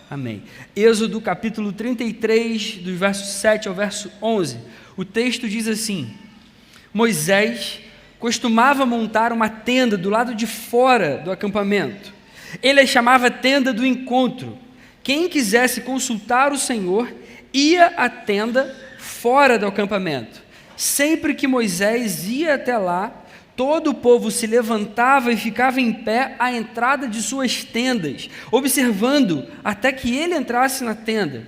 Amém. Êxodo capítulo 33, dos versos 7 ao verso 11. O texto diz assim: Moisés costumava montar uma tenda do lado de fora do acampamento. Ele a chamava tenda do encontro. Quem quisesse consultar o Senhor ia à tenda fora do acampamento. Sempre que Moisés ia até lá, todo o povo se levantava e ficava em pé à entrada de suas tendas, observando até que ele entrasse na tenda.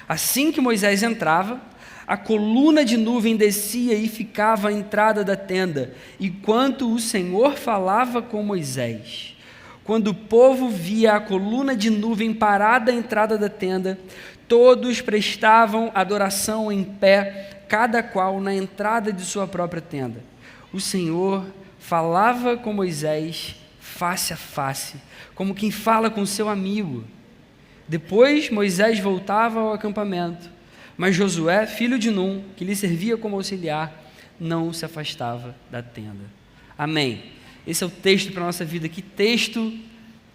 Assim que Moisés entrava, a coluna de nuvem descia e ficava à entrada da tenda, enquanto o Senhor falava com Moisés. Quando o povo via a coluna de nuvem parada à entrada da tenda, todos prestavam adoração em pé, cada qual na entrada de sua própria tenda. O Senhor falava com Moisés face a face, como quem fala com seu amigo. Depois Moisés voltava ao acampamento, mas Josué, filho de Num, que lhe servia como auxiliar, não se afastava da tenda. Amém. Esse é o texto para a nossa vida. Que texto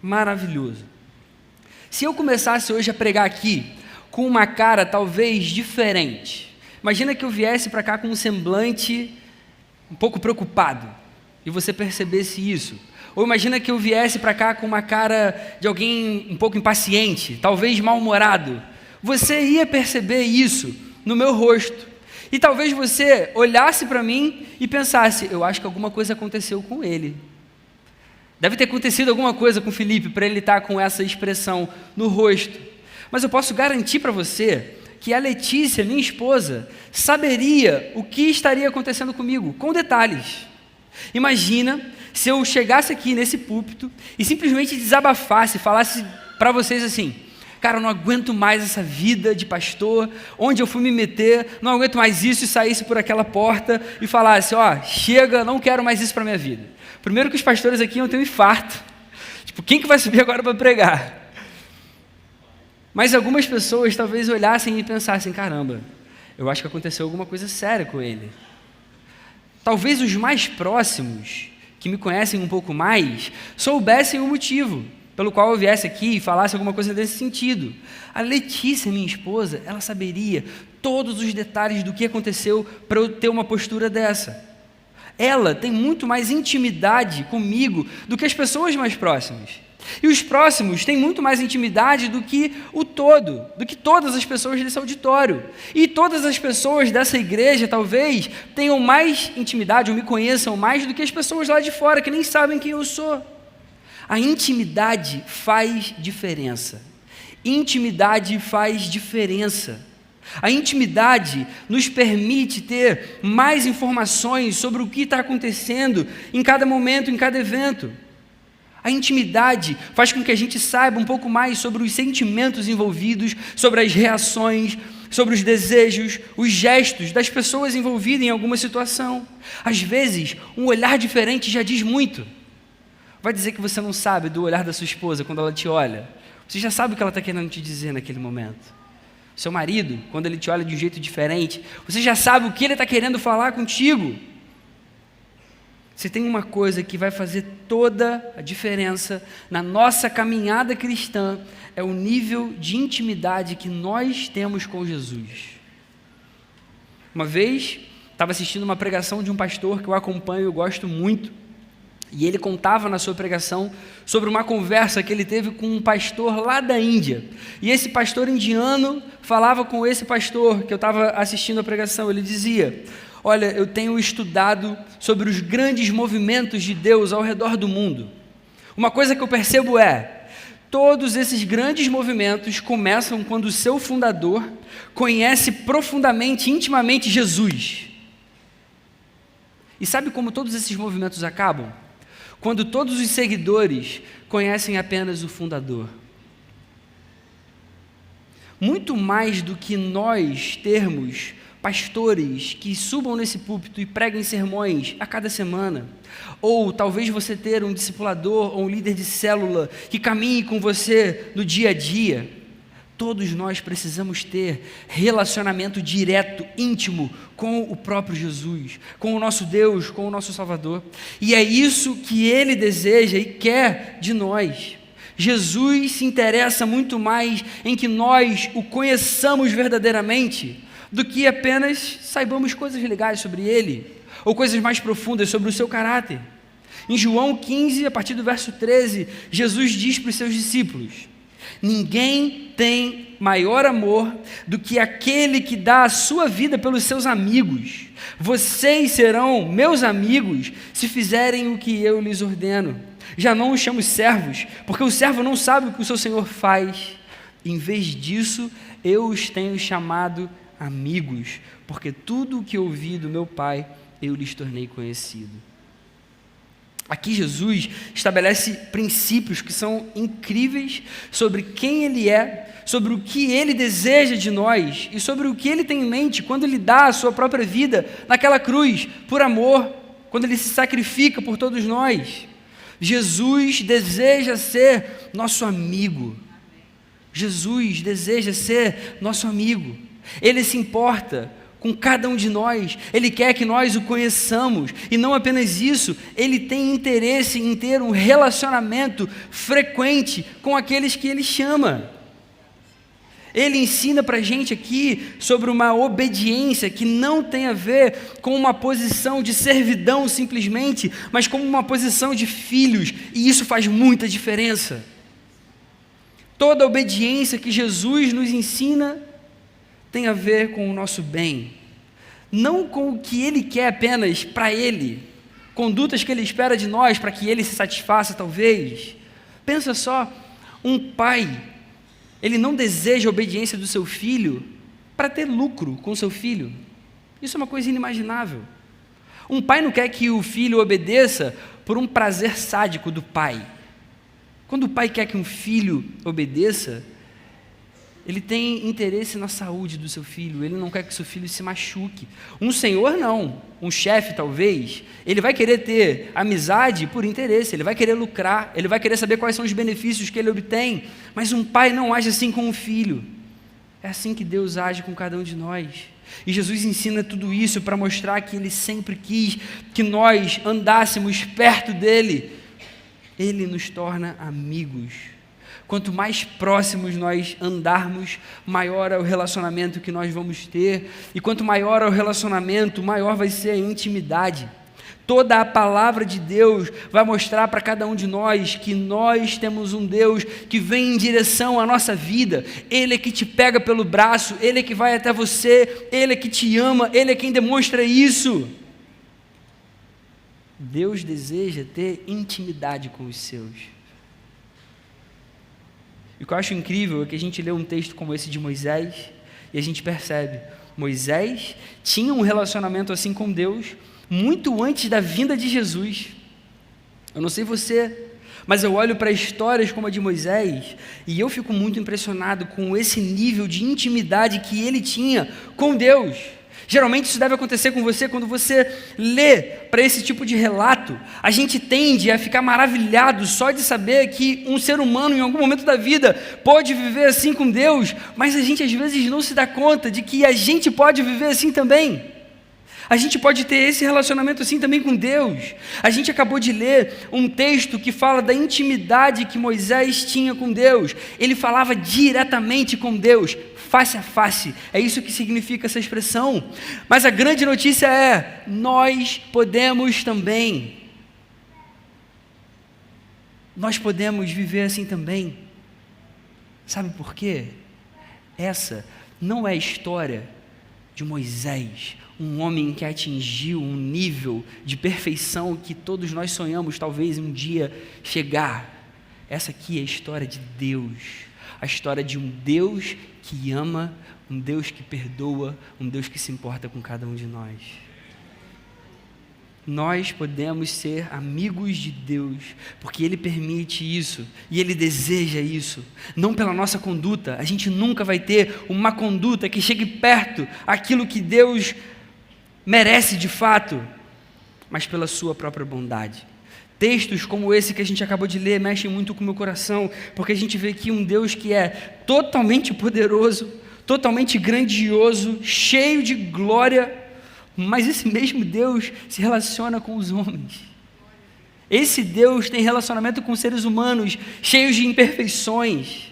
maravilhoso. Se eu começasse hoje a pregar aqui com uma cara talvez diferente, imagina que eu viesse para cá com um semblante um pouco preocupado, e você percebesse isso. Ou imagina que eu viesse para cá com uma cara de alguém um pouco impaciente, talvez mal-humorado. Você ia perceber isso no meu rosto. E talvez você olhasse para mim e pensasse: eu acho que alguma coisa aconteceu com ele. Deve ter acontecido alguma coisa com o Felipe para ele estar com essa expressão no rosto. Mas eu posso garantir para você que a Letícia, minha esposa, saberia o que estaria acontecendo comigo, com detalhes. Imagina se eu chegasse aqui nesse púlpito e simplesmente desabafasse, falasse para vocês assim: cara, eu não aguento mais essa vida de pastor, onde eu fui me meter, não aguento mais isso, e saísse por aquela porta e falasse: chega, não quero mais isso para minha vida. Primeiro que os pastores aqui iam ter um infarto. Tipo, quem que vai subir agora para pregar? Mas algumas pessoas talvez olhassem e pensassem: caramba, eu acho que aconteceu alguma coisa séria com ele. Talvez os mais próximos, que me conhecem um pouco mais, soubessem o motivo pelo qual eu viesse aqui e falasse alguma coisa desse sentido. A Letícia, minha esposa, ela saberia todos os detalhes do que aconteceu para eu ter uma postura dessa. Ela tem muito mais intimidade comigo do que as pessoas mais próximas. E os próximos têm muito mais intimidade do que o todo, do que todas as pessoas desse auditório. E todas as pessoas dessa igreja talvez tenham mais intimidade ou me conheçam mais do que as pessoas lá de fora, que nem sabem quem eu sou. A intimidade faz diferença. Intimidade faz diferença. A intimidade nos permite ter mais informações sobre o que está acontecendo em cada momento, em cada evento. A intimidade faz com que a gente saiba um pouco mais sobre os sentimentos envolvidos, sobre as reações, sobre os desejos, os gestos das pessoas envolvidas em alguma situação. Às vezes, um olhar diferente já diz muito. Vai dizer que você não sabe do olhar da sua esposa quando ela te olha. Você já sabe o que ela está querendo te dizer naquele momento. Seu marido, quando ele te olha de um jeito diferente, você já sabe o que ele está querendo falar contigo. Se tem uma coisa que vai fazer toda a diferença na nossa caminhada cristã, é o nível de intimidade que nós temos com Jesus. Uma vez, estava assistindo uma pregação de um pastor que eu acompanho e eu gosto muito, e ele contava na sua pregação sobre uma conversa que ele teve com um pastor lá da Índia. E esse pastor indiano falava com esse pastor que eu estava assistindo a pregação. Ele dizia: olha, eu tenho estudado sobre os grandes movimentos de Deus ao redor do mundo. Uma coisa que eu percebo é: todos esses grandes movimentos começam quando o seu fundador conhece profundamente, intimamente Jesus. E sabe como todos esses movimentos acabam? Quando todos os seguidores conhecem apenas o fundador. Muito mais do que nós termos pastores que subam nesse púlpito e preguem sermões a cada semana, ou talvez você ter um discipulador ou um líder de célula que caminhe com você no dia a dia, todos nós precisamos ter relacionamento direto, íntimo com o próprio Jesus, com o nosso Deus, com o nosso Salvador. E é isso que Ele deseja e quer de nós. Jesus se interessa muito mais em que nós o conheçamos verdadeiramente do que apenas saibamos coisas legais sobre ele, ou coisas mais profundas sobre o seu caráter. Em João 15, a partir do verso 13, Jesus diz para os seus discípulos: ninguém tem maior amor do que aquele que dá a sua vida pelos seus amigos. Vocês serão meus amigos se fizerem o que eu lhes ordeno. Já não os chamo servos, porque o servo não sabe o que o seu senhor faz. Em vez disso, eu os tenho chamado amigos, porque tudo o que ouvi do meu Pai, eu lhes tornei conhecido. Aqui Jesus estabelece princípios que são incríveis sobre quem Ele é, sobre o que Ele deseja de nós e sobre o que Ele tem em mente quando Ele dá a sua própria vida naquela cruz, por amor, quando Ele se sacrifica por todos nós. Jesus deseja ser nosso amigo. Jesus deseja ser nosso amigo. Ele se importa com cada um de nós, Ele quer que nós o conheçamos, e não apenas isso, Ele tem interesse em ter um relacionamento frequente com aqueles que Ele chama. Ele ensina para a gente aqui sobre uma obediência que não tem a ver com uma posição de servidão simplesmente, mas como uma posição de filhos, e isso faz muita diferença. Toda obediência que Jesus nos ensina tem a ver com o nosso bem, não com o que Ele quer apenas para Ele, condutas que Ele espera de nós para que Ele se satisfaça talvez. Pensa só, um pai, ele não deseja a obediência do seu filho para ter lucro com seu filho. Isso é uma coisa inimaginável. Um pai não quer que o filho obedeça por um prazer sádico do pai. Quando o pai quer que um filho obedeça, ele tem interesse na saúde do seu filho, ele não quer que seu filho se machuque. Um senhor não, um chefe talvez, ele vai querer ter amizade por interesse, ele vai querer lucrar, ele vai querer saber quais são os benefícios que ele obtém, mas um pai não age assim com um filho. É assim que Deus age com cada um de nós. E Jesus ensina tudo isso para mostrar que Ele sempre quis que nós andássemos perto dEle. Ele nos torna amigos. Quanto mais próximos nós andarmos, maior é o relacionamento que nós vamos ter, e quanto maior é o relacionamento, maior vai ser a intimidade. Toda a palavra de Deus vai mostrar para cada um de nós que nós temos um Deus que vem em direção à nossa vida. Ele é que te pega pelo braço, Ele é que vai até você, Ele é que te ama, Ele é quem demonstra isso. Deus deseja ter intimidade com os seus. E o que eu acho incrível é que a gente lê um texto como esse de Moisés e a gente percebe, Moisés tinha um relacionamento assim com Deus muito antes da vinda de Jesus. Eu não sei você, mas eu olho para histórias como a de Moisés e eu fico muito impressionado com esse nível de intimidade que ele tinha com Deus. Geralmente isso deve acontecer com você quando você lê para esse tipo de relato. A gente tende a ficar maravilhado só de saber que um ser humano em algum momento da vida pode viver assim com Deus, mas a gente às vezes não se dá conta de que a gente pode viver assim também. A gente pode ter esse relacionamento assim também com Deus. A gente acabou de ler um texto que fala da intimidade que Moisés tinha com Deus. Ele falava diretamente com Deus, face a face. É isso que significa essa expressão. Mas a grande notícia é, nós podemos também. Nós podemos viver assim também. Sabe por quê? Essa não é a história de Moisés, um homem que atingiu um nível de perfeição que todos nós sonhamos talvez um dia chegar. Essa aqui é a história de Deus, a história de um Deus que ama, um Deus que perdoa, um Deus que se importa com cada um de nós. Nós podemos ser amigos de Deus, porque Ele permite isso, e Ele deseja isso, não pela nossa conduta. A gente nunca vai ter uma conduta que chegue perto aquilo que Deus merece de fato, mas pela sua própria bondade. Textos como esse que a gente acabou de ler mexem muito com o meu coração, porque a gente vê aqui um Deus que é totalmente poderoso, totalmente grandioso, cheio de glória, mas esse mesmo Deus se relaciona com os homens. Esse Deus tem relacionamento com seres humanos cheios de imperfeições.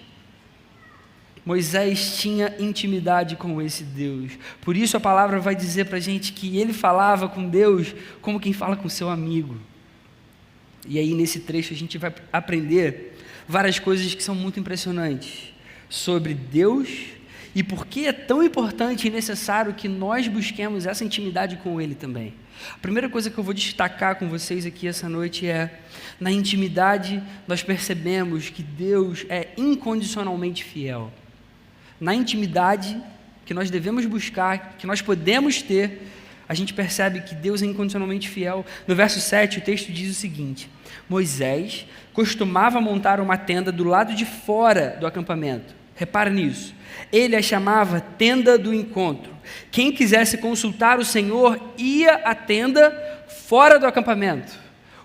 Moisés tinha intimidade com esse Deus. Por isso a palavra vai dizer para a gente que ele falava com Deus como quem fala com seu amigo. E aí nesse trecho a gente vai aprender várias coisas que são muito impressionantes sobre Deus e por que é tão importante e necessário que nós busquemos essa intimidade com Ele também. A primeira coisa que eu vou destacar com vocês aqui essa noite é: na intimidade nós percebemos que Deus é incondicionalmente fiel. Na intimidade que nós devemos buscar, que nós podemos ter, a gente percebe que Deus é incondicionalmente fiel. No verso 7, o texto diz o seguinte: Moisés costumava montar uma tenda do lado de fora do acampamento. Repara nisso. Ele a chamava tenda do encontro. Quem quisesse consultar o Senhor ia à tenda fora do acampamento.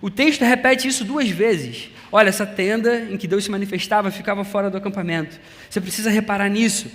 O texto repete isso 2 vezes. Olha, essa tenda em que Deus se manifestava ficava fora do acampamento. Você precisa reparar nisso.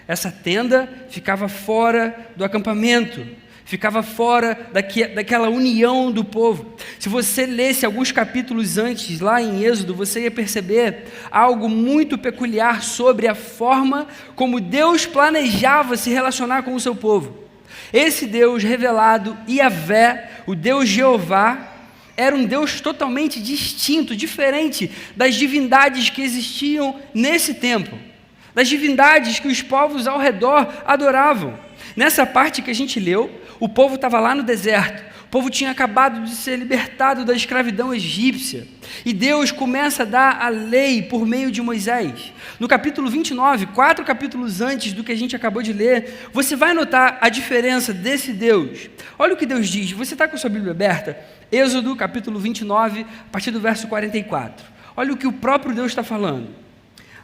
Essa tenda ficava fora do acampamento. Ficava fora daquela união do povo. Se você lesse alguns capítulos antes, lá em Êxodo, você ia perceber algo muito peculiar sobre a forma como Deus planejava se relacionar com o seu povo. Esse Deus revelado, Yahvé, o Deus Jeová, era um Deus totalmente distinto, diferente das divindades que existiam nesse tempo, das divindades que os povos ao redor adoravam. Nessa parte que a gente leu, o povo estava lá no deserto, o povo tinha acabado de ser libertado da escravidão egípcia, e Deus começa a dar a lei por meio de Moisés. No capítulo 29, 4 capítulos antes do que a gente acabou de ler, você vai notar a diferença desse Deus. Olha o que Deus diz, você está com a sua Bíblia aberta? Êxodo capítulo 29, a partir do verso 44. Olha o que o próprio Deus está falando.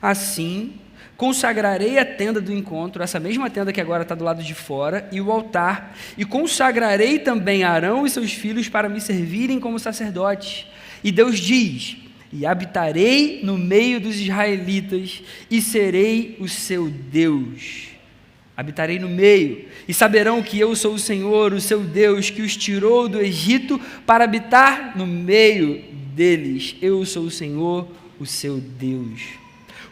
Assim, consagrarei a tenda do encontro, essa mesma tenda que agora está do lado de fora, e o altar, e consagrarei também Arão e seus filhos para me servirem como sacerdotes. E Deus diz: e habitarei no meio dos israelitas, e serei o seu Deus. Habitarei no meio, e saberão que eu sou o Senhor, o seu Deus, que os tirou do Egito para habitar no meio deles. Eu sou o Senhor, o seu Deus.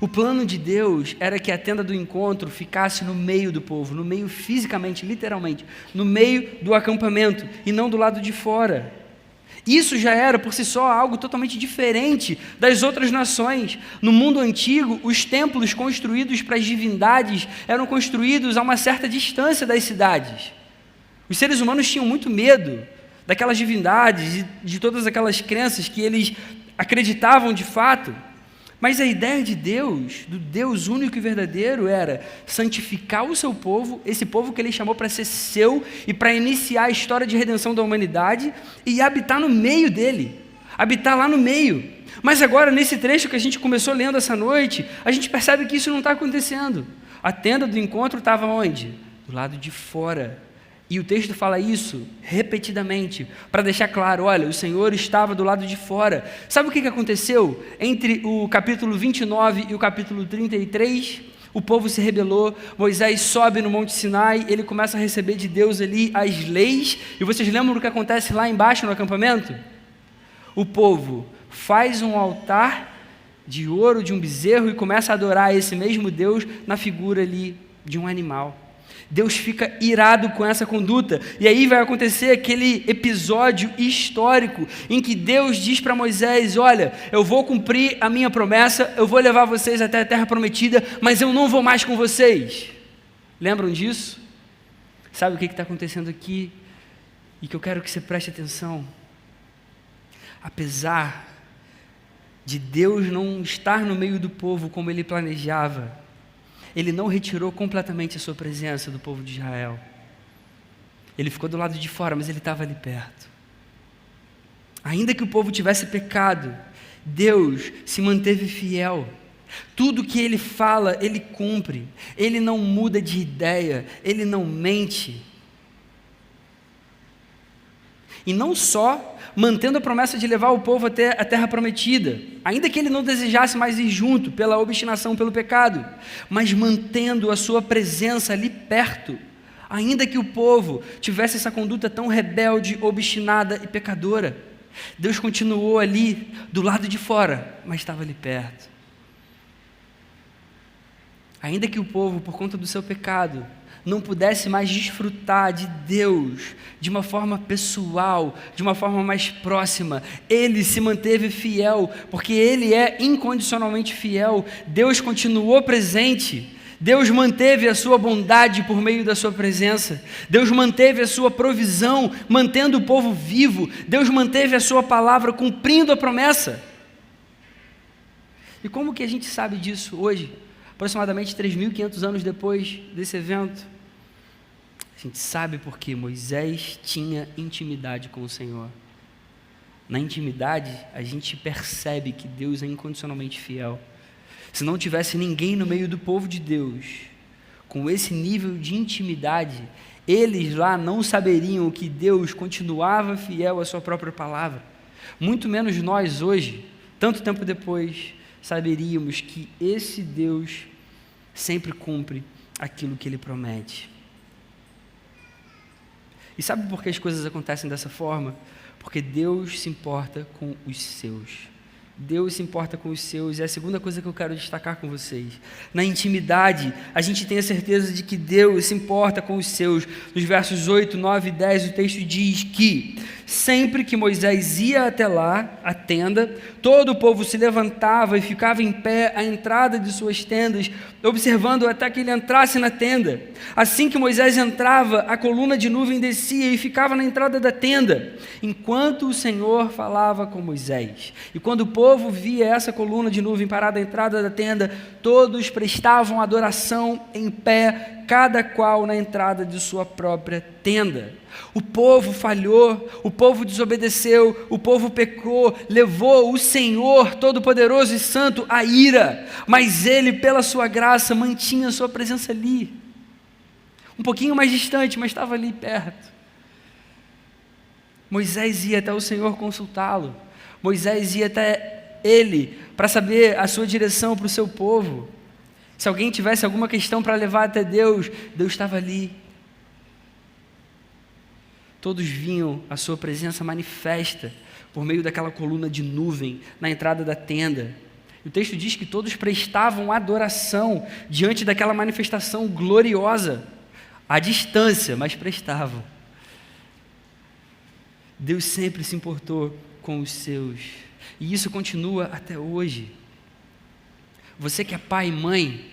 O plano de Deus era que a tenda do encontro ficasse no meio do povo, no meio fisicamente, literalmente, no meio do acampamento e não do lado de fora. Isso já era por si só algo totalmente diferente das outras nações. No mundo antigo, os templos construídos para as divindades eram construídos a uma certa distância das cidades. Os seres humanos tinham muito medo daquelas divindades e de todas aquelas crenças que eles acreditavam de fato. Mas a ideia de Deus, do Deus único e verdadeiro, era santificar o seu povo, esse povo que ele chamou para ser seu e para iniciar a história de redenção da humanidade e habitar no meio dele, habitar lá no meio. Mas agora, nesse trecho que a gente começou lendo essa noite, a gente percebe que isso não está acontecendo. A tenda do encontro estava onde? Do lado de fora. E o texto fala isso repetidamente, para deixar claro, olha, o Senhor estava do lado de fora. Sabe o que aconteceu? Entre o capítulo 29 e o capítulo 33, o povo se rebelou, Moisés sobe no Monte Sinai, ele começa a receber de Deus ali as leis, e vocês lembram do que acontece lá embaixo no acampamento? O povo faz um altar de ouro, de um bezerro, e começa a adorar esse mesmo Deus na figura ali de um animal. Deus fica irado com essa conduta, e aí vai acontecer aquele episódio histórico em que Deus diz para Moisés: olha, eu vou cumprir a minha promessa, eu vou levar vocês até a terra prometida, mas eu não vou mais com vocês. Lembram disso? Sabe o que está acontecendo aqui? E que eu quero que você preste atenção. Apesar de Deus não estar no meio do povo como ele planejava, ele não retirou completamente a sua presença do povo de Israel. Ele ficou do lado de fora, mas ele estava ali perto. Ainda que o povo tivesse pecado, Deus se manteve fiel. Tudo que ele fala, ele cumpre. Ele não muda de ideia, ele não mente. E não só mantendo a promessa de levar o povo até a terra prometida, ainda que ele não desejasse mais ir junto pela obstinação, pelo pecado, mas mantendo a sua presença ali perto, ainda que o povo tivesse essa conduta tão rebelde, obstinada e pecadora. Deus continuou ali do lado de fora, mas estava ali perto. Ainda que o povo, por conta do seu pecado, não pudesse mais desfrutar de Deus de uma forma pessoal, de uma forma mais próxima, ele se manteve fiel, porque ele é incondicionalmente fiel. Deus continuou presente. Deus manteve a sua bondade por meio da sua presença. Deus manteve a sua provisão, mantendo o povo vivo. Deus manteve a sua palavra, cumprindo a promessa. E como que a gente sabe disso hoje? Aproximadamente 3.500 anos depois desse evento. A gente sabe porque Moisés tinha intimidade com o Senhor. Na intimidade, a gente percebe que Deus é incondicionalmente fiel. Se não tivesse ninguém no meio do povo de Deus, com esse nível de intimidade, eles lá não saberiam que Deus continuava fiel à sua própria palavra. Muito menos nós hoje, tanto tempo depois, saberíamos que esse Deus sempre cumpre aquilo que Ele promete. E sabe por que as coisas acontecem dessa forma? Porque Deus se importa com os seus. Deus se importa com os seus, e é a segunda coisa que eu quero destacar com vocês. Na intimidade, a gente tem a certeza de que Deus se importa com os seus. Nos versos 8, 9 e 10, o texto diz que sempre que Moisés ia até lá, a tenda, todo o povo se levantava e ficava em pé à entrada de suas tendas, observando até que ele entrasse na tenda. Assim que Moisés entrava, a coluna de nuvem descia e ficava na entrada da tenda, enquanto o Senhor falava com Moisés. E quando o povo via essa coluna de nuvem parada à entrada da tenda, todos prestavam adoração em pé, cada qual na entrada de sua própria tenda. O povo falhou, o povo desobedeceu, o povo pecou, levou o Senhor Todo-Poderoso e Santo à ira, mas Ele, pela sua graça, mantinha a sua presença ali, um pouquinho mais distante, mas estava ali perto. Moisés ia até o Senhor consultá-lo, Moisés ia até Ele para saber a sua direção para o seu povo. Se alguém tivesse alguma questão para levar até Deus, Deus estava ali. Todos vinham a sua presença manifesta por meio daquela coluna de nuvem na entrada da tenda. O texto diz que todos prestavam adoração diante daquela manifestação gloriosa, à distância, mas prestavam. Deus sempre se importou com os seus, e isso continua até hoje. Você que é pai e mãe,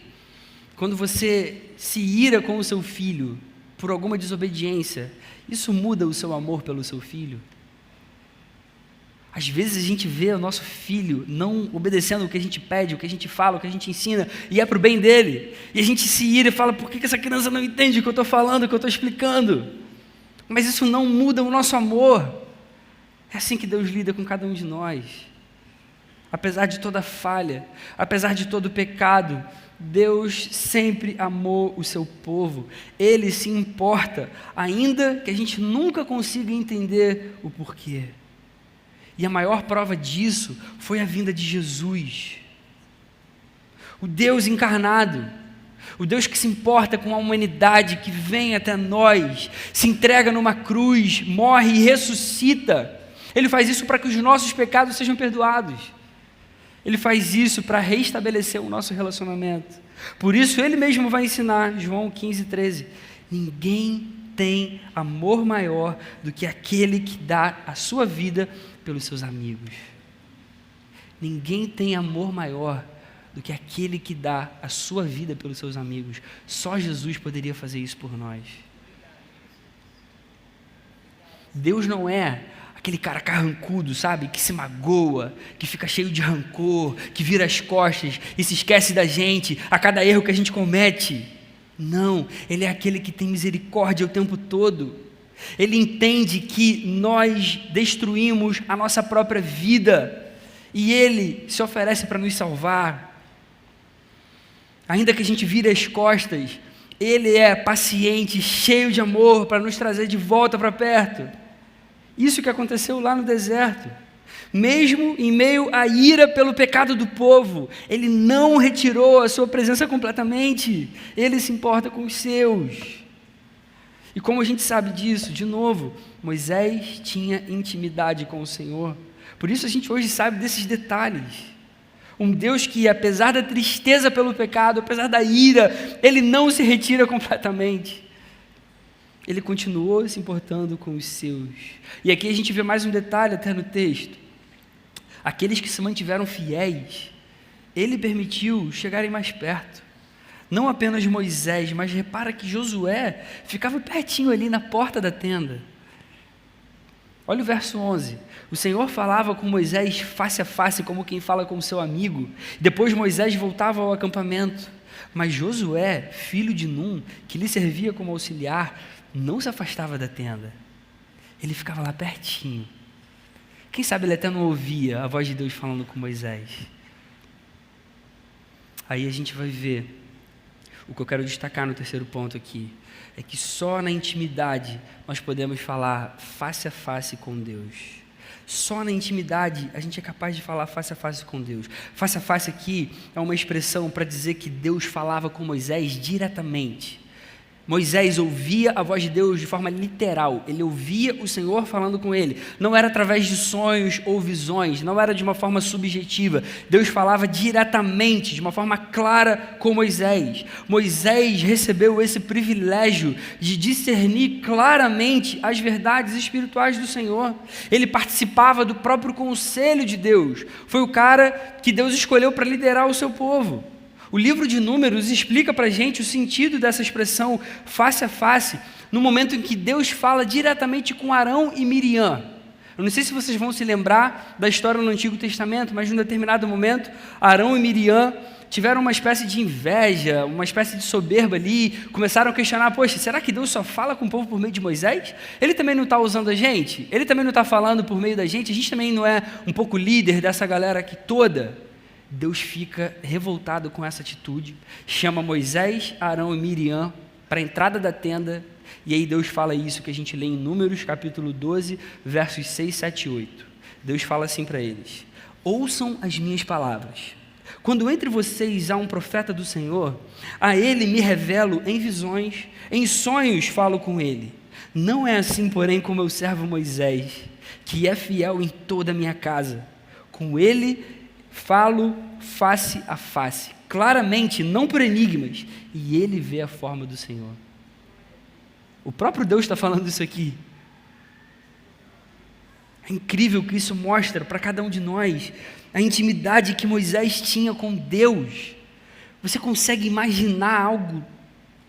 quando você se ira com o seu filho por alguma desobediência, isso muda o seu amor pelo seu filho? Às vezes a gente vê o nosso filho não obedecendo o que a gente pede, o que a gente fala, o que a gente ensina, e é para o bem dele, e a gente se ira e fala, por que essa criança não entende o que eu estou falando, o que eu estou explicando? Mas isso não muda o nosso amor. É assim que Deus lida com cada um de nós. Apesar de toda falha, apesar de todo pecado, Deus sempre amou o seu povo. Ele se importa, ainda que a gente nunca consiga entender o porquê. E a maior prova disso foi a vinda de Jesus. O Deus encarnado, o Deus que se importa com a humanidade, que vem até nós, se entrega numa cruz, morre e ressuscita. Ele faz isso para que os nossos pecados sejam perdoados. Ele faz isso para restabelecer o nosso relacionamento. Por isso ele mesmo vai ensinar, João 15:13, ninguém tem amor maior do que aquele que dá a sua vida pelos seus amigos. Ninguém tem amor maior do que aquele que dá a sua vida pelos seus amigos. Só Jesus poderia fazer isso por nós. Deus não é aquele cara carrancudo, sabe, que se magoa, que fica cheio de rancor, que vira as costas e se esquece da gente a cada erro que a gente comete. Não, Ele é aquele que tem misericórdia o tempo todo. Ele entende que nós destruímos a nossa própria vida e Ele se oferece para nos salvar. Ainda que a gente vire as costas, Ele é paciente, cheio de amor para nos trazer de volta para perto. Isso que aconteceu lá no deserto. Mesmo em meio à ira pelo pecado do povo, Ele não retirou a sua presença completamente. Ele se importa com os seus. E como a gente sabe disso? De novo, Moisés tinha intimidade com o Senhor. Por isso a gente hoje sabe desses detalhes. Um Deus que, apesar da tristeza pelo pecado, apesar da ira, Ele não se retira completamente. Ele continuou se importando com os seus. E aqui a gente vê mais um detalhe até no texto. Aqueles que se mantiveram fiéis, Ele permitiu chegarem mais perto. Não apenas Moisés, mas repara que Josué ficava pertinho ali na porta da tenda. Olha o verso 11. O Senhor falava com Moisés face a face, como quem fala com seu amigo. Depois Moisés voltava ao acampamento. Mas Josué, filho de Num, que lhe servia como auxiliar, não se afastava da tenda. Ele ficava lá pertinho. Quem sabe ele até não ouvia a voz de Deus falando com Moisés. Aí a gente vai ver o que eu quero destacar no terceiro ponto aqui. É que só na intimidade nós podemos falar face a face com Deus. Só na intimidade a gente é capaz de falar face a face com Deus. Face a face aqui é uma expressão para dizer que Deus falava com Moisés diretamente. Moisés ouvia a voz de Deus de forma literal, ele ouvia o Senhor falando com ele, não era através de sonhos ou visões, não era de uma forma subjetiva, Deus falava diretamente, de uma forma clara com Moisés. Moisés recebeu esse privilégio de discernir claramente as verdades espirituais do Senhor, ele participava do próprio conselho de Deus, foi o cara que Deus escolheu para liderar o seu povo. O livro de Números explica para a gente o sentido dessa expressão face a face, no momento em que Deus fala diretamente com Arão e Miriam. Eu não sei se vocês vão se lembrar da história no Antigo Testamento, mas em um determinado momento, Arão e Miriam tiveram uma espécie de inveja, uma espécie de soberba ali, começaram a questionar, poxa, será que Deus só fala com o povo por meio de Moisés? Ele também não está usando a gente? Ele também não está falando por meio da gente? A gente também não é um pouco líder dessa galera aqui toda? Deus fica revoltado com essa atitude, chama Moisés, Arão e Miriam para a entrada da tenda, e aí Deus fala isso que a gente lê em Números, capítulo 12, versos 6, 7 e 8. Deus fala assim para eles: ouçam as minhas palavras. Quando entre vocês há um profeta do Senhor, a ele me revelo em visões, em sonhos falo com ele. Não é assim, porém, com meu servo Moisés, que é fiel em toda a minha casa. Com ele falo face a face, claramente, não por enigmas, e ele vê a forma do Senhor. O próprio Deus está falando isso aqui. É incrível que isso mostra para cada um de nós a intimidade que Moisés tinha com Deus. Você consegue imaginar algo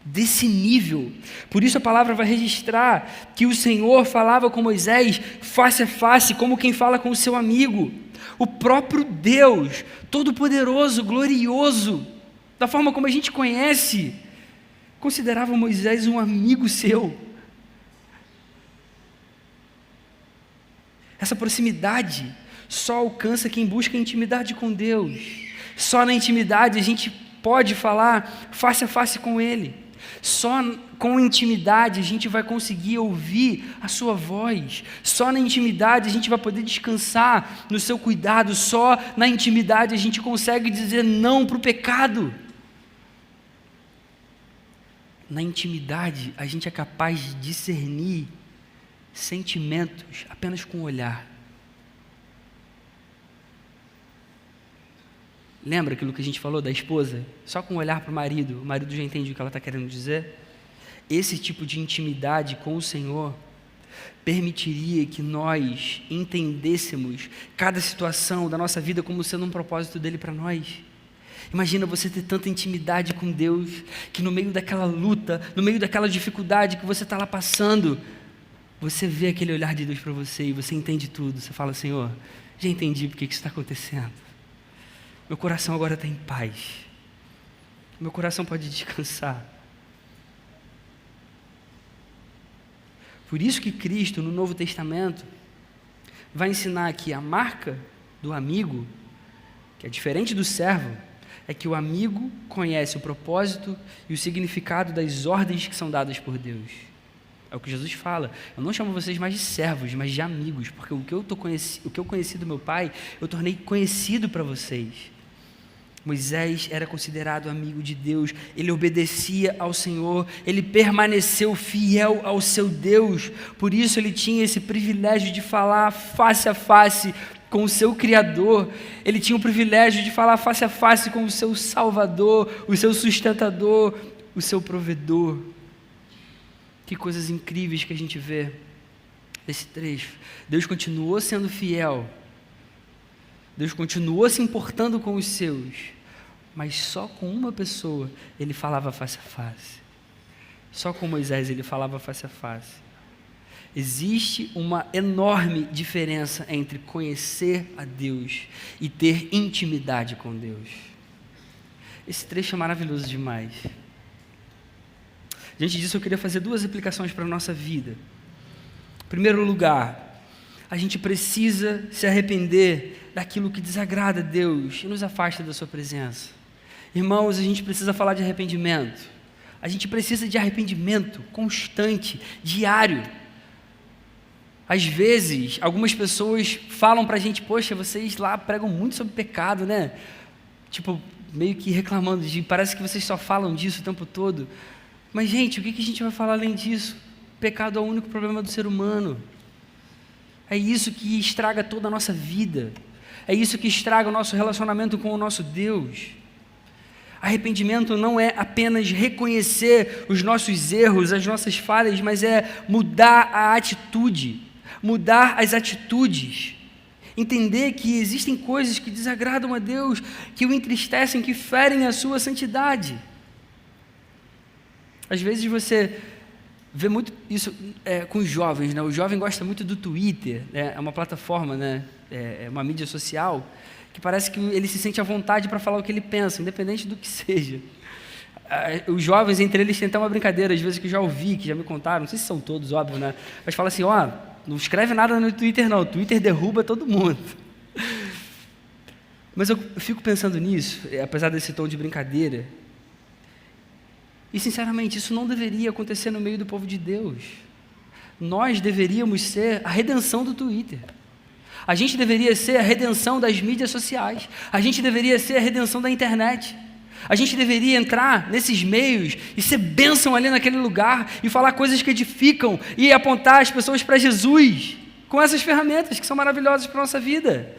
desse nível? Por isso a palavra vai registrar que o Senhor falava com Moisés face a face, como quem fala com o seu amigo. O próprio Deus, todo-poderoso, glorioso, da forma como a gente conhece, considerava Moisés um amigo seu. Essa proximidade só alcança quem busca intimidade com Deus. Só na intimidade a gente pode falar face a face com Ele. Só com intimidade a gente vai conseguir ouvir a sua voz. Só na intimidade a gente vai poder descansar no seu cuidado. Só na intimidade a gente consegue dizer não para o pecado. Na intimidade a gente é capaz de discernir sentimentos apenas com o olhar. Lembra aquilo que a gente falou da esposa? Só com olhar para o marido já entende o que ela está querendo dizer. Esse tipo de intimidade com o Senhor permitiria que nós entendêssemos cada situação da nossa vida como sendo um propósito dele para nós. Imagina você ter tanta intimidade com Deus, que no meio daquela luta, no meio daquela dificuldade que você está lá passando, você vê aquele olhar de Deus para você e você entende tudo. Você fala: Senhor, já entendi porque isso está acontecendo. Meu coração agora está em paz. Meu coração pode descansar. Por isso que Cristo, no Novo Testamento, vai ensinar que a marca do amigo, que é diferente do servo, é que o amigo conhece o propósito e o significado das ordens que são dadas por Deus. É o que Jesus fala: eu não chamo vocês mais de servos, mas de amigos, porque o que eu conheci do meu Pai, eu tornei conhecido para vocês. Moisés era considerado amigo de Deus, ele obedecia ao Senhor, ele permaneceu fiel ao seu Deus, por isso ele tinha esse privilégio de falar face a face com o seu Criador, ele tinha o privilégio de falar face a face com o seu Salvador, o seu sustentador, o seu provedor. Que coisas incríveis que a gente vê nesse trecho. Deus continuou sendo fiel, Deus continuou se importando com os seus, mas só com uma pessoa ele falava face a face. Só com Moisés ele falava face a face. Existe uma enorme diferença entre conhecer a Deus e ter intimidade com Deus. Esse trecho é maravilhoso demais. Diante disso, eu queria fazer 2 aplicações para a nossa vida. Em primeiro lugar, a gente precisa se arrepender daquilo que desagrada a Deus e nos afasta da sua presença. Irmãos, a gente precisa falar de arrependimento. A gente precisa de arrependimento constante, diário. Às vezes, algumas pessoas falam para a gente, poxa, vocês lá pregam muito sobre pecado, né? Tipo, meio que reclamando, parece que vocês só falam disso o tempo todo. Mas, gente, o que a gente vai falar além disso? Pecado é o único problema do ser humano. É isso que estraga toda a nossa vida. É isso que estraga o nosso relacionamento com o nosso Deus. Arrependimento não é apenas reconhecer os nossos erros, as nossas falhas, mas é mudar a atitude, mudar as atitudes. Entender que existem coisas que desagradam a Deus, que o entristecem, que ferem a sua santidade. Às vezes você vê muito isso com os jovens, né? O jovem gosta muito do Twitter, né? É uma plataforma, né? É uma mídia social, que parece que ele se sente à vontade para falar o que ele pensa, independente do que seja. Os jovens, entre eles, têm até uma brincadeira, às vezes que eu já ouvi, que já me contaram, não sei se são todos, óbvio, né? Mas fala assim, não escreve nada no Twitter não, o Twitter derruba todo mundo. Mas eu fico pensando nisso, apesar desse tom de brincadeira, e sinceramente, isso não deveria acontecer no meio do povo de Deus. Nós deveríamos ser a redenção do Twitter. A gente deveria ser a redenção das mídias sociais. A gente deveria ser a redenção da internet. A gente deveria entrar nesses meios e ser bênção ali naquele lugar e falar coisas que edificam e apontar as pessoas para Jesus com essas ferramentas que são maravilhosas para a nossa vida.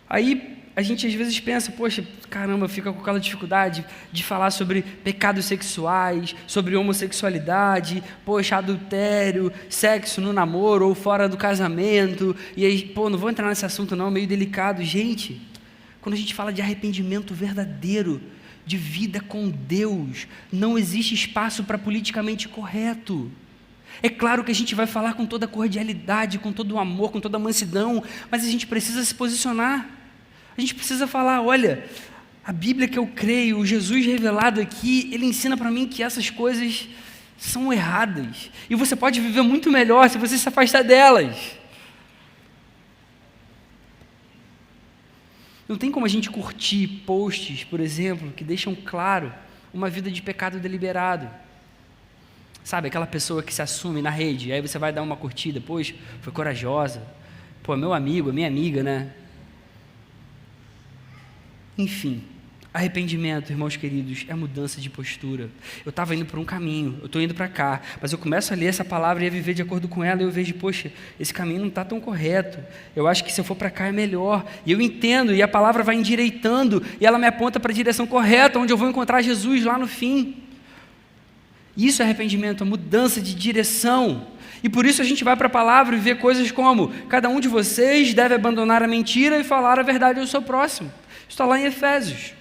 Aí a gente às vezes pensa, poxa, caramba, fica com aquela dificuldade de falar sobre pecados sexuais, sobre homossexualidade, poxa, adultério, sexo no namoro ou fora do casamento, e aí, não vou entrar nesse assunto não, meio delicado. Gente, quando a gente fala de arrependimento verdadeiro, de vida com Deus, não existe espaço para politicamente correto. É claro que a gente vai falar com toda a cordialidade, com todo o amor, com toda a mansidão, mas a gente precisa se posicionar. A gente precisa falar, olha, a Bíblia que eu creio, o Jesus revelado aqui, ele ensina para mim que essas coisas são erradas. E você pode viver muito melhor se você se afastar delas. Não tem como a gente curtir posts, por exemplo, que deixam claro uma vida de pecado deliberado. Sabe, aquela pessoa que se assume na rede, aí você vai dar uma curtida, poxa, foi corajosa, meu amigo, minha amiga, né? Enfim, arrependimento, irmãos queridos, é mudança de postura. Eu estava indo por um caminho, eu estou indo para cá, mas eu começo a ler essa palavra e a viver de acordo com ela, e eu vejo, poxa, esse caminho não está tão correto, eu acho que se eu for para cá é melhor, e eu entendo, e a palavra vai endireitando, e ela me aponta para a direção correta, onde eu vou encontrar Jesus lá no fim. Isso é arrependimento, a mudança de direção. E por isso a gente vai para a palavra e vê coisas como, cada um de vocês deve abandonar a mentira e falar a verdade ao seu próximo. Está lá em Efésios.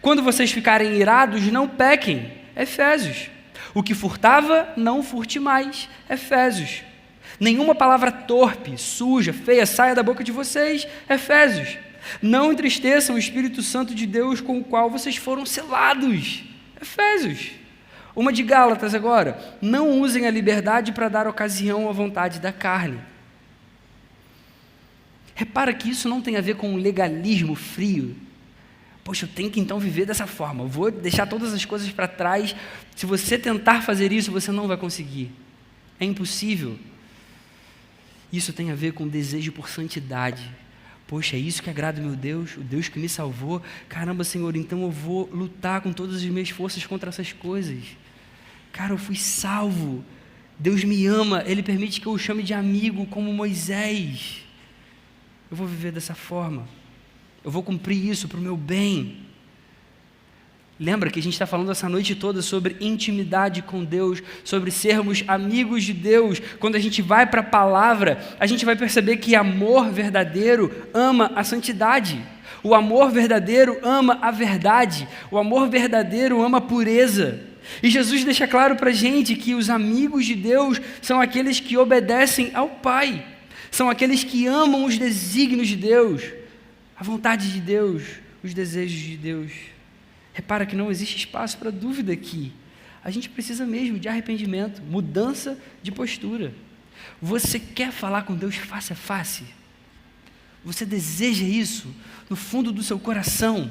Quando vocês ficarem irados, não pequem. Efésios. O que furtava, não furte mais. Efésios. Nenhuma palavra torpe, suja, feia saia da boca de vocês. Efésios. Não entristeçam o Espírito Santo de Deus com o qual vocês foram selados. Efésios. Uma de Gálatas agora. Não usem a liberdade para dar ocasião à vontade da carne. Repara que isso não tem a ver com um legalismo frio. Poxa, eu tenho que então viver dessa forma, eu vou deixar todas as coisas para trás. Se você tentar fazer isso, você não vai conseguir. É impossível. Isso tem a ver com desejo por santidade, Poxa, é isso que agrada o meu Deus, o Deus que me salvou. Caramba, Senhor, então eu vou lutar com todas as minhas forças contra essas coisas. Cara, eu fui salvo. Deus me ama, Ele permite que eu o chame de amigo como Moisés. Eu vou viver dessa forma. Eu vou cumprir isso para o meu bem. Lembra que a gente está falando essa noite toda sobre intimidade com Deus, sobre sermos amigos de Deus. Quando a gente vai para a palavra, a gente vai perceber que amor verdadeiro ama a santidade. O amor verdadeiro ama a verdade. O amor verdadeiro ama a pureza. E Jesus deixa claro para a gente que os amigos de Deus são aqueles que obedecem ao Pai. São aqueles que amam os desígnios de Deus, a vontade de Deus, os desejos de Deus. Repara que não existe espaço para dúvida aqui. A gente precisa mesmo de arrependimento, mudança de postura. Você quer falar com Deus face a face? Você deseja isso no fundo do seu coração?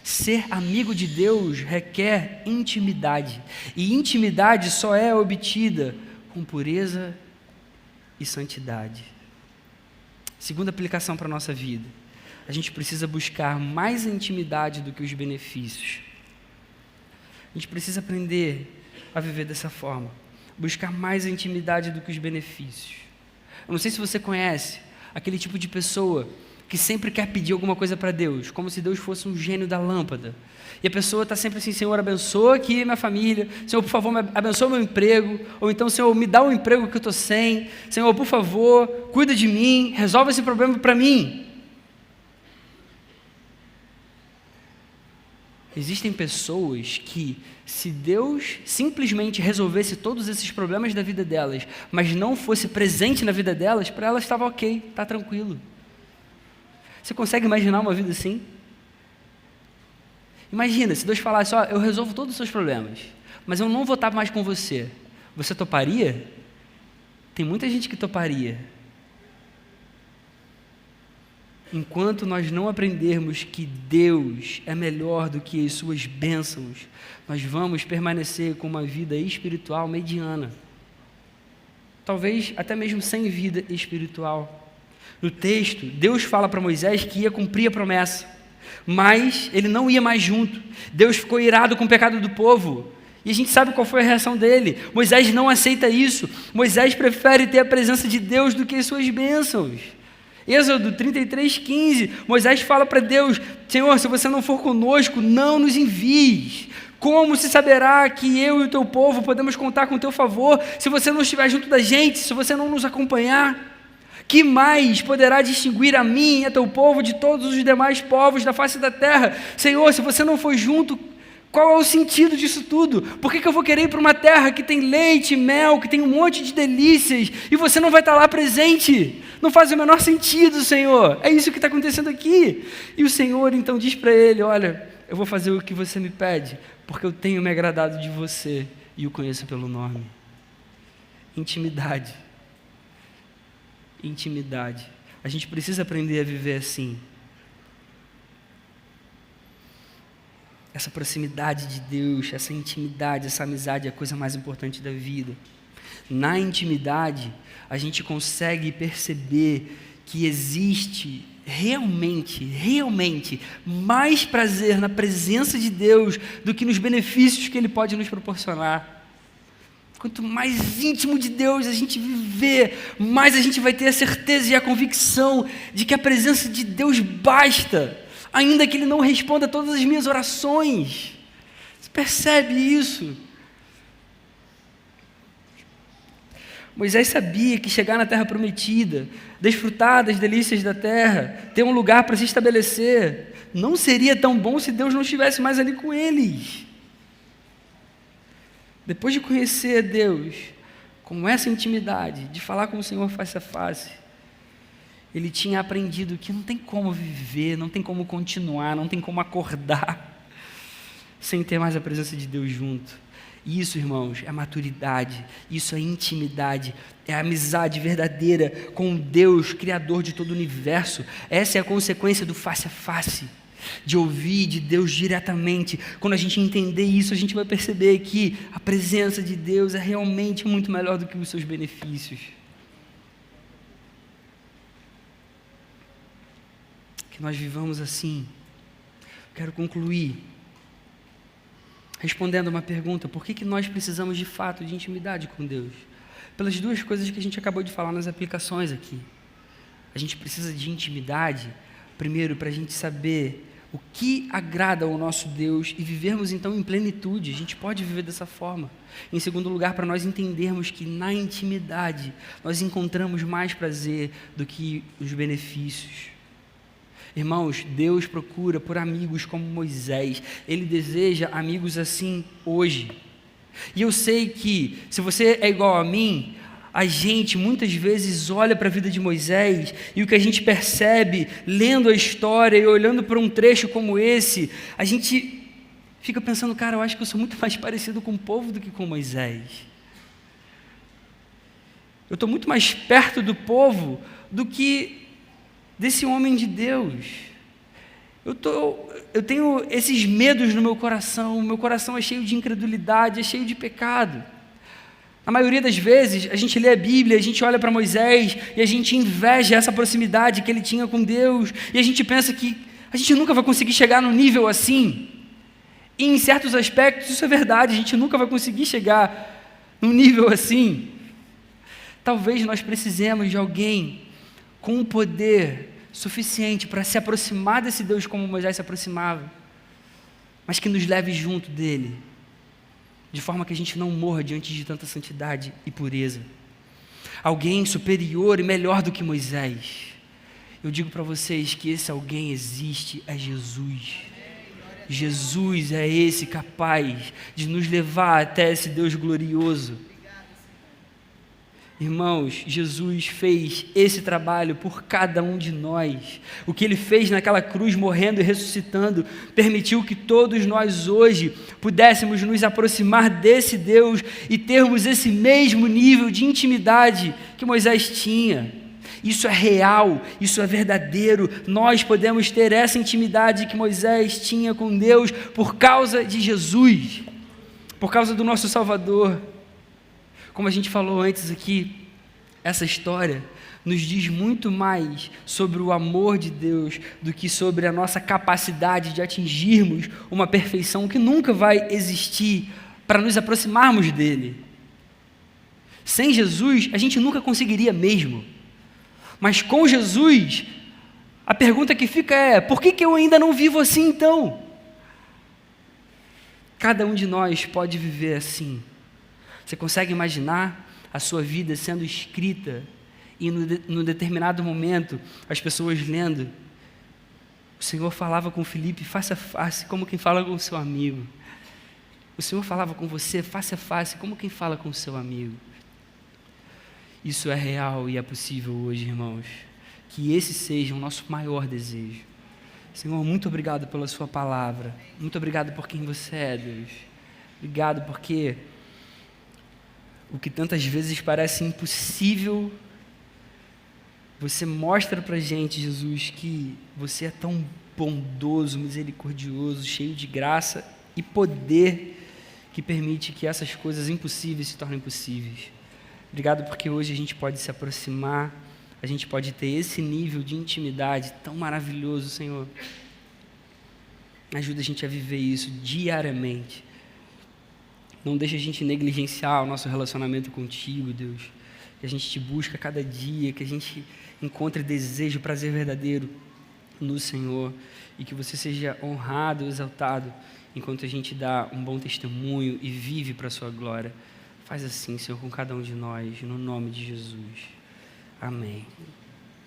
Ser amigo de Deus requer intimidade. E intimidade só é obtida com pureza e santidade. Segunda aplicação para a nossa vida. A gente precisa buscar mais intimidade do que os benefícios. A gente precisa aprender a viver dessa forma. Buscar mais intimidade do que os benefícios. Eu não sei se você conhece aquele tipo de pessoa que sempre quer pedir alguma coisa para Deus, como se Deus fosse um gênio da lâmpada. E a pessoa está sempre assim: Senhor, abençoa aqui minha família. Senhor, por favor, abençoa meu emprego. Ou então, Senhor, me dá um emprego que eu estou sem. Senhor, por favor, cuida de mim, resolve esse problema para mim. Existem pessoas que, se Deus simplesmente resolvesse todos esses problemas da vida delas, mas não fosse presente na vida delas, para elas estava ok, está tranquilo. Você consegue imaginar uma vida assim? Imagina, se Deus falasse: ó, eu resolvo todos os seus problemas, mas eu não vou estar mais com você. Você toparia? Tem muita gente que toparia. Enquanto nós não aprendermos que Deus é melhor do que as suas bênçãos, nós vamos permanecer com uma vida espiritual mediana. Talvez até mesmo sem vida espiritual. No texto, Deus fala para Moisés que ia cumprir a promessa, mas ele não ia mais junto. Deus ficou irado com o pecado do povo. E a gente sabe qual foi a reação dele. Moisés não aceita isso. Moisés prefere ter a presença de Deus do que as suas bênçãos. Êxodo 33:15, Moisés fala para Deus: Senhor, se você não for conosco, não nos envies. Como se saberá que eu e o teu povo podemos contar com o teu favor, se você não estiver junto da gente, se você não nos acompanhar? Que mais poderá distinguir a mim e a teu povo de todos os demais povos da face da terra? Senhor, se você não for junto, qual é o sentido disso tudo? Por que eu vou querer ir para uma terra que tem leite e mel, que tem um monte de delícias, e você não vai estar lá presente? Não faz o menor sentido, Senhor. É isso que está acontecendo aqui. E o Senhor então diz para ele: olha, eu vou fazer o que você me pede, porque eu tenho me agradado de você e o conheço pelo nome. Intimidade. Intimidade. A gente precisa aprender a viver assim. Essa proximidade de Deus, essa intimidade, essa amizade é a coisa mais importante da vida. Na intimidade, a gente consegue perceber que existe realmente mais prazer na presença de Deus do que nos benefícios que Ele pode nos proporcionar. Quanto mais íntimo de Deus a gente viver, mais a gente vai ter a certeza e a convicção de que a presença de Deus basta, ainda que Ele não responda todas as minhas orações. Você percebe isso? Moisés sabia que chegar na terra prometida, desfrutar das delícias da terra, ter um lugar para se estabelecer, não seria tão bom se Deus não estivesse mais ali com eles. Depois de conhecer Deus, com essa intimidade, de falar com o Senhor face a face, ele tinha aprendido que não tem como viver, não tem como continuar, não tem como acordar sem ter mais a presença de Deus junto. Isso, irmãos, é maturidade, isso é intimidade, é a amizade verdadeira com Deus, Criador de todo o universo. Essa é a consequência do face a face, de ouvir de Deus diretamente. Quando a gente entender isso, a gente vai perceber que a presença de Deus é realmente muito melhor do que os seus benefícios. que nós vivamos assim. Quero concluir respondendo uma pergunta: por que nós precisamos de fato de intimidade com Deus? Pelas duas coisas que a gente acabou de falar nas aplicações aqui. A gente precisa de intimidade, primeiro, para a gente saber o que agrada ao nosso Deus e vivermos então em plenitude. A gente pode viver dessa forma. Em segundo lugar, para nós entendermos que na intimidade nós encontramos mais prazer do que os benefícios. Irmãos, Deus procura por amigos como Moisés. Ele deseja amigos assim hoje. E eu sei que, se você é igual a mim, a gente muitas vezes olha para a vida de Moisés e o que a gente percebe lendo a história e olhando para um trecho como esse, a gente fica pensando: cara, eu acho que eu sou muito mais parecido com o povo do que com Moisés. Eu estou muito mais perto do povo do que desse homem de Deus. Eu tenho esses medos no meu coração é cheio de incredulidade, é cheio de pecado. A maioria das vezes, a gente lê a Bíblia, a gente olha para Moisés e a gente inveja essa proximidade que ele tinha com Deus, e a gente pensa que a gente nunca vai conseguir chegar num nível assim. E em certos aspectos isso é verdade, a gente nunca vai conseguir chegar num nível assim. Talvez nós precisemos de alguém com um poder suficiente para se aproximar desse Deus como Moisés se aproximava, mas que nos leve junto dele, de forma que a gente não morra diante de tanta santidade e pureza. Alguém superior e melhor do que Moisés. Eu digo para vocês que esse alguém existe, é Jesus. Jesus é esse capaz de nos levar até esse Deus glorioso. Irmãos, Jesus fez esse trabalho por cada um de nós. O que Ele fez naquela cruz, morrendo e ressuscitando, permitiu que todos nós hoje pudéssemos nos aproximar desse Deus e termos esse mesmo nível de intimidade que Moisés tinha. Isso é real, isso é verdadeiro. Nós podemos ter essa intimidade que Moisés tinha com Deus por causa de Jesus, por causa do nosso Salvador. Como a gente falou antes aqui, essa história nos diz muito mais sobre o amor de Deus do que sobre a nossa capacidade de atingirmos uma perfeição que nunca vai existir para nos aproximarmos dele. Sem Jesus, a gente nunca conseguiria mesmo. Mas com Jesus, a pergunta que fica é: por que eu ainda não vivo assim então? Cada um de nós pode viver assim. Você consegue imaginar a sua vida sendo escrita e no determinado momento as pessoas lendo? O Senhor falava com Filipe face a face, como quem fala com o seu amigo. O Senhor falava com você face a face, como quem fala com o seu amigo. Isso é real e é possível hoje, irmãos. Que esse seja o nosso maior desejo. Senhor, muito obrigado pela sua palavra. Muito obrigado por quem você é, Deus. Obrigado porque o que tantas vezes parece impossível, você mostra para a gente, Jesus, que você é tão bondoso, misericordioso, cheio de graça e poder, que permite que essas coisas impossíveis se tornem possíveis. Obrigado porque hoje a gente pode se aproximar, a gente pode ter esse nível de intimidade tão maravilhoso, Senhor. Ajuda a gente a viver isso diariamente. Não deixa a gente negligenciar o nosso relacionamento contigo, Deus. Que a gente te busca cada dia, que a gente encontre desejo, prazer verdadeiro no Senhor. E que você seja honrado, exaltado, enquanto a gente dá um bom testemunho e vive para a sua glória. Faz assim, Senhor, com cada um de nós, no nome de Jesus. Amém.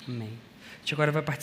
Amém. A gente agora vai participar.